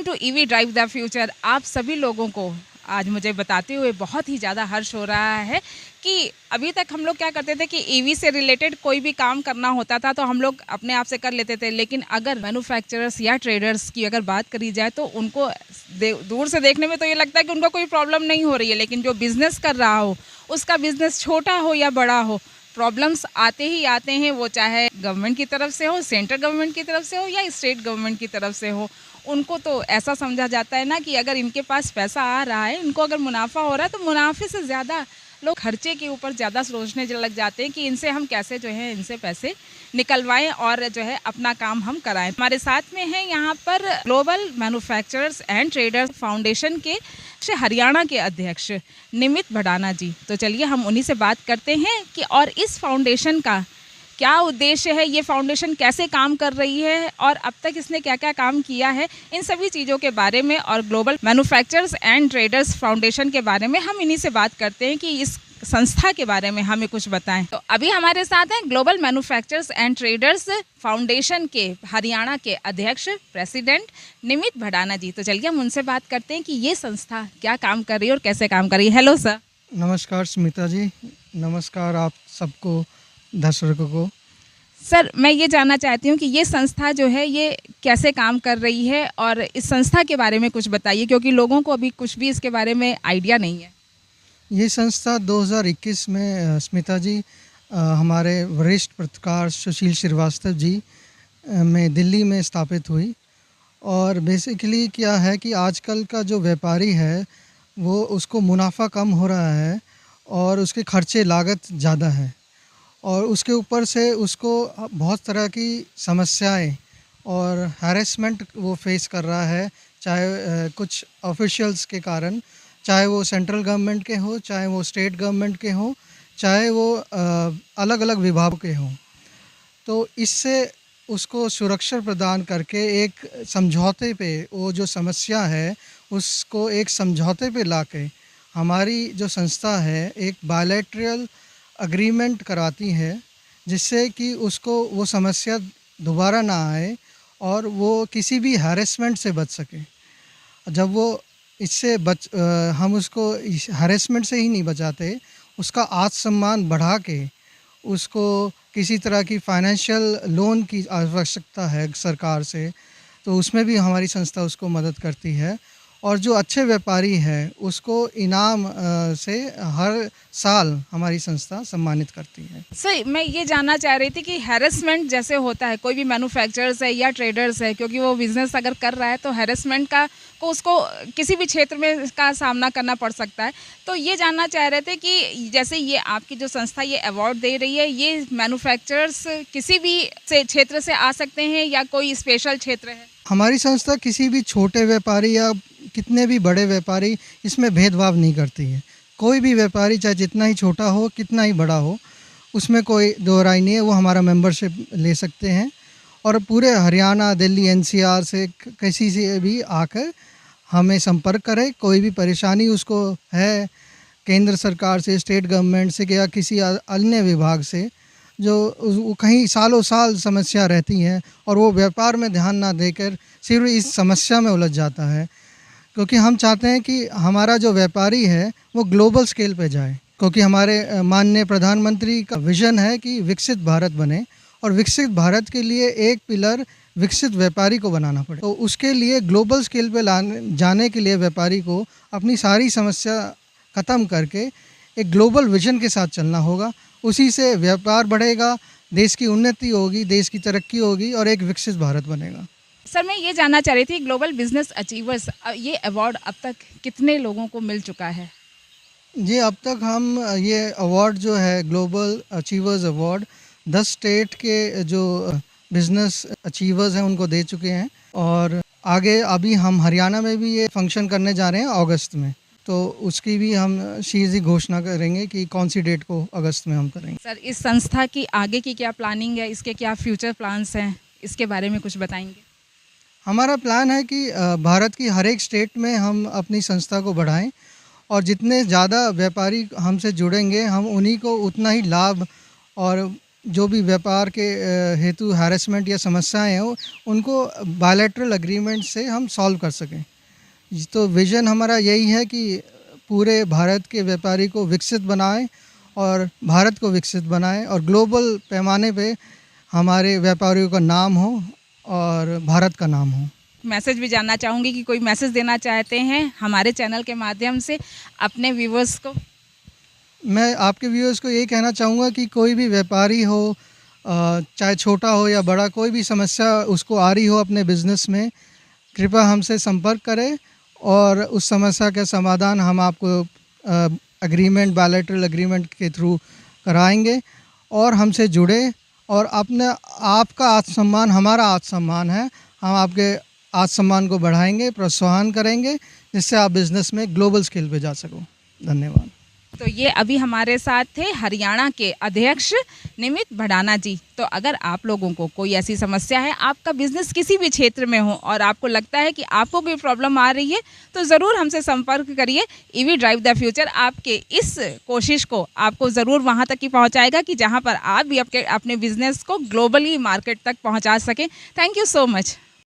To EV drive the future. आप सभी लोगों को आज मुझे बताते हुए बहुत ही ज़्यादा हर्ष हो रहा है कि अभी तक हम लोग क्या करते थे कि ईवी से रिलेटेड कोई भी काम करना होता था तो हम लोग अपने आप से कर लेते थे, लेकिन अगर मैन्युफैक्चरर्स या ट्रेडर्स की अगर बात करी जाए तो उनको दूर से देखने में तो ये लगता है कि उनको कोई प्रॉब्लम नहीं हो रही है, लेकिन जो बिज़नेस कर रहा हो उसका बिज़नेस छोटा हो या बड़ा हो, प्रॉब्लम्स आते ही आते हैं। वो चाहे गवर्नमेंट की तरफ से हो, सेंट्रल गवर्नमेंट की तरफ से हो या स्टेट गवर्नमेंट की तरफ से हो। उनको तो ऐसा समझा जाता है ना कि अगर इनके पास पैसा आ रहा है, इनको अगर मुनाफा हो रहा है, तो मुनाफे से ज़्यादा लोग खर्चे के ऊपर ज़्यादा सोचने लग जाते हैं कि इनसे हम कैसे जो है इनसे पैसे निकलवाएं और जो है अपना काम हम कराएं। हमारे साथ में है यहाँ पर global manufacturers and traders foundation के हरियाणा के अध्यक्ष निमित भडाना जी। तो चलिए हम उन्हीं से बात करते हैं कि और इस फाउंडेशन का क्या उद्देश्य है, ये फाउंडेशन कैसे काम कर रही है और अब तक इसने क्या क्या काम किया है, इन सभी चीज़ों के बारे में और global manufacturers and traders foundation के बारे में हम इन्हीं से बात करते हैं कि इस संस्था के बारे में हमें कुछ बताएं। तो अभी हमारे साथ हैं global manufacturers and traders foundation के हरियाणा के अध्यक्ष प्रेसिडेंट निमित भडाना जी। तो चलिए हम उनसे बात करते हैं कि ये संस्था क्या काम कर रही है और कैसे काम कर रही है। Hello sir. नमस्कार स्मिता जी, नमस्कार आप सबको, दर्शकों को। सर मैं ये जानना चाहती हूँ कि ये संस्था जो है ये कैसे काम कर रही है और इस संस्था के बारे में कुछ बताइए, क्योंकि लोगों को अभी कुछ भी इसके बारे में आइडिया नहीं है। ये संस्था 2021 में स्मिता जी हमारे वरिष्ठ पत्रकार सुशील श्रीवास्तव जी में दिल्ली में स्थापित हुई। और बेसिकली क्या है कि आजकल का जो व्यापारी है वो उसको मुनाफा कम हो रहा है और उसके खर्चे लागत ज़्यादा है और उसके ऊपर से उसको बहुत तरह की समस्याएं और हैरेसमेंट वो फेस कर रहा है, चाहे कुछ ऑफिशियल्स के कारण, चाहे वो सेंट्रल गवर्नमेंट के हो, चाहे वो स्टेट गवर्नमेंट के हो, चाहे वो अलग अलग विभाग के हों। तो इससे उसको सुरक्षा प्रदान करके एक समझौते पे वो जो समस्या है उसको एक समझौते पे लाके हमारी जो संस्था है एक बायलैटरल अग्रीमेंट कराती है, जिससे कि उसको वो समस्या दोबारा ना आए और वो किसी भी हैरेसमेंट से बच सके। जब वो इससे हम उसको हैरेसमेंट से ही नहीं बचाते, उसका आत्मसम्मान बढ़ा के उसको किसी तरह की फाइनेंशियल लोन की आवश्यकता है सरकार से, तो उसमें भी हमारी संस्था उसको मदद करती है। और जो अच्छे व्यापारी हैं उसको इनाम से हर साल हमारी संस्था सम्मानित करती है। सर मैं ये जानना चाह रही थी कि हैरेसमेंट जैसे होता है, कोई भी मैन्युफैक्चरर्स है या ट्रेडर्स है, क्योंकि वो बिज़नेस अगर कर रहा है तो हैरेसमेंट का को उसको किसी भी क्षेत्र में का सामना करना पड़ सकता है। तो ये जानना चाह रहे थे कि जैसे ये आपकी जो संस्था ये अवार्ड दे रही है, ये मैन्युफैक्चरर्स किसी भी से क्षेत्र से आ सकते हैं या कोई स्पेशल क्षेत्र है? हमारी संस्था किसी भी छोटे व्यापारी या कितने भी बड़े व्यापारी इसमें भेदभाव नहीं करती है। कोई भी व्यापारी चाहे जितना ही छोटा हो कितना ही बड़ा हो, उसमें कोई दो राय नहीं है, वो हमारा मेंबरशिप ले सकते हैं और पूरे हरियाणा, दिल्ली, एनसीआर से किसी से भी आकर हमें संपर्क करें। कोई भी परेशानी उसको है केंद्र सरकार से, स्टेट गवर्नमेंट से या किसी अन्य विभाग से, जो कहीं सालों साल समस्या रहती हैं और वो व्यापार में ध्यान ना देकर सिर्फ इस समस्या में उलझ जाता है। क्योंकि हम चाहते हैं कि हमारा जो व्यापारी है वो ग्लोबल स्केल पे जाए, क्योंकि हमारे माननीय प्रधानमंत्री का विज़न है कि विकसित भारत बने और विकसित भारत के लिए एक पिलर विकसित व्यापारी को बनाना पड़े। तो उसके लिए ग्लोबल स्केल पे जाने के लिए व्यापारी को अपनी सारी समस्या ख़त्म करके एक ग्लोबल विज़न के साथ चलना होगा। उसी से व्यापार बढ़ेगा, देश की उन्नति होगी, देश की तरक्की होगी और एक विकसित भारत बनेगा। सर मैं ये जानना चाह रही थी, ग्लोबल बिजनेस अचीवर्स ये अवार्ड अब तक कितने लोगों को मिल चुका है? जी, अब तक हम ये अवार्ड जो है ग्लोबल अचीवर्स अवार्ड 10 स्टेट के जो बिज़नेस अचीवर्स हैं उनको दे चुके हैं और आगे अभी हम हरियाणा में भी ये फंक्शन करने जा रहे हैं अगस्त में, तो उसकी भी हम शीघ्र ही घोषणा करेंगे कि कौन सी डेट को अगस्त में हम करेंगे। सर इस संस्था की आगे की क्या प्लानिंग है, इसके क्या फ्यूचर प्लान्स हैं, इसके बारे में कुछ बताएंगे? हमारा प्लान है कि भारत की हर एक स्टेट में हम अपनी संस्था को बढ़ाएं और जितने ज़्यादा व्यापारी हमसे जुड़ेंगे हम उन्हीं को उतना ही लाभ और जो भी व्यापार के हेतु हैरेसमेंट या समस्याएं हो उनको बायलैटरल एग्रीमेंट से हम सॉल्व कर सकें। तो विज़न हमारा यही है कि पूरे भारत के व्यापारी को विकसित बनाएं और भारत को विकसित बनाएं और ग्लोबल पैमाने पे हमारे व्यापारियों का नाम हो और भारत का नाम हो। मैसेज भी जानना चाहूँगी कि कोई मैसेज देना चाहते हैं हमारे चैनल के माध्यम से अपने व्यूवर्स को। मैं आपके व्यूअर्स को ये कहना चाहूँगा कि कोई भी व्यापारी हो, चाहे छोटा हो या बड़ा, कोई भी समस्या उसको आ रही हो अपने बिज़नेस में, कृपया हमसे संपर्क करें और उस समस्या का समाधान हम आपको एग्रीमेंट, बायलैटरल एग्रीमेंट के थ्रू कराएंगे। और हमसे जुड़े और अपने आपका आत्मसम्मान हमारा आत्मसम्मान है, हम आपके आत्मसम्मान को बढ़ाएंगे, प्रोत्साहन करेंगे, जिससे आप बिज़नेस में ग्लोबल स्केल पे जा सको। धन्यवाद। तो ये अभी हमारे साथ थे हरियाणा के अध्यक्ष निमित भड़ाना जी। तो अगर आप लोगों को कोई ऐसी समस्या है, आपका बिजनेस किसी भी क्षेत्र में हो और आपको लगता है कि आपको कोई प्रॉब्लम आ रही है, तो ज़रूर हमसे संपर्क करिए। ईवी ड्राइव द फ्यूचर आपके इस कोशिश को आपको ज़रूर वहाँ तक ही पहुँचाएगा कि जहाँ पर आप भी अपने बिजनेस को ग्लोबली मार्केट तक पहुँचा सकें। Thank you so much.